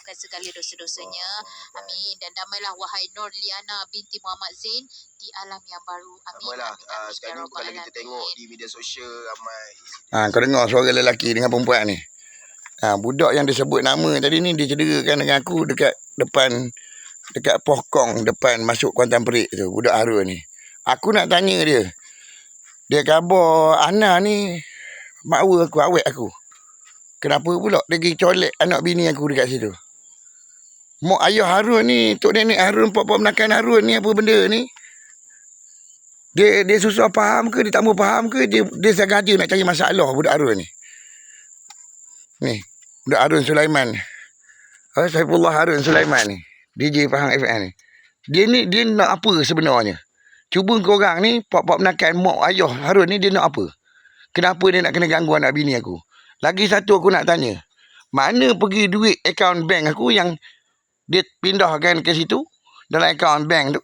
dimaafkan segala dosa-dosanya. Amin. Dan damailah wahai Nur Liana binti Muhammad Zain di alam yang baru. Amin. Amin. Sekarang ni kalau kita tengok di media sosial ramai kau dengar suara lelaki dengan perempuan ni. Budak yang disebut nama tadi ni dia cederakan dengan aku dekat pokong depan masuk Kuantan Perik tu, budak Harun ni. Aku nak tanya dia. Dia khabar Ana ni makwa aku, awet aku. Kenapa pula dia pergi colek anak bini aku dekat situ? Mak ayah Harun ni, tok nenek Harun, pok-pok menakan Harun ni apa benda ni? Dia susah faham ke, dia tak mau faham ke, dia sengaja nak cari masalah budak Harun ni. Ni, budak Harun Sulaiman. Saifullah Harun Sulaiman ni. DJ Pahang FM ni. Dia nak apa sebenarnya? Cuba korang ni, pok-pok menakan mak ayah Harun ni, dia nak apa? Kenapa dia nak kena ganggu anak bini aku? Lagi satu aku nak tanya. Mana pergi duit akaun bank aku yang dia pindahkan ke situ? Dalam akaun bank tu.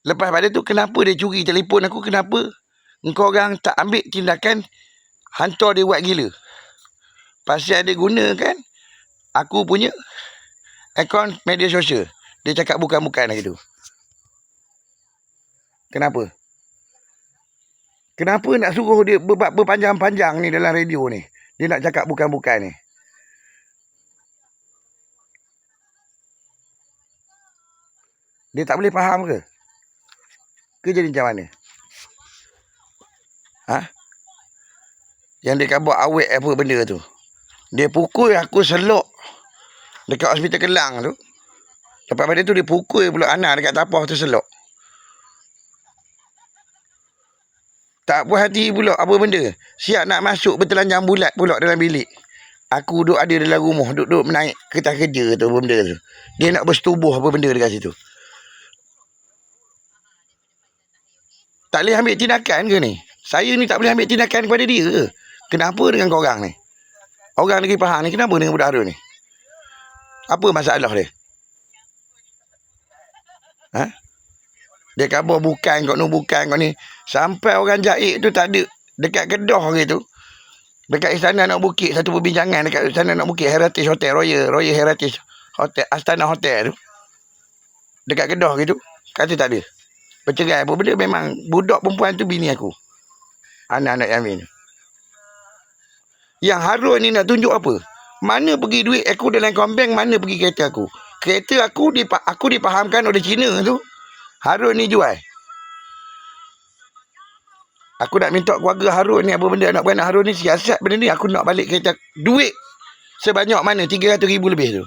Lepas pada tu, kenapa dia curi telefon aku? Kenapa korang tak ambil tindakan hantar dia buat gila? Pasal dia gunakan aku punya akaun media sosial. Dia cakap bukan-bukan lagi tu. Kenapa? Kenapa nak suruh dia berpanjang-panjang ni dalam radio ni? Dia nak cakap bukan-bukan ni. Dia tak boleh faham ke? Ke jadi macam mana? Yang dia khabar awet apa benda tu. Dia pukul aku selok dekat hospital Kelang tu. Lepas pada tu dia pukul pula Ana dekat tapah tu selok. Tak puas hati pula apa benda. Siap nak masuk bertelanjang bulat pula dalam bilik. Aku duduk ada dalam rumah. Duduk menaik kereta kerja tu apa benda tu. Dia nak bersetubuh apa benda dekat situ. Tak boleh ambil tindakan ke ni? Saya ni tak boleh ambil tindakan kepada dia ke? Kenapa dengan korang ni? Orang negeri Pahang ni kenapa dengan budak Harun ni? Apa masalah dia? Dia khabar bukan kau ni, bukan kau ni. Sampai orang Jaik tu tak ada. Dekat Kedah gitu. Dekat Istana Anak Bukit, satu perbincangan dekat Istana Anak Bukit, Heritage Hotel, Royal Heritage Hotel, Astana Hotel tu. Dekat Kedah gitu. Kata tak ada. Bercerai apa benda, memang budak perempuan tu bini aku. Anak-anak Yamin. Yang Harun ni nak tunjuk apa? Mana pergi duit aku dalam akaun bank, mana pergi kereta aku? Kereta aku dipahamkan oleh Cina tu. Harun ni jual. Aku nak minta keluarga Harun ni apa benda, anak beranak Harun ni siasat benda ni. Aku nak balik kereta. Duit sebanyak mana? 300,000 lebih tu.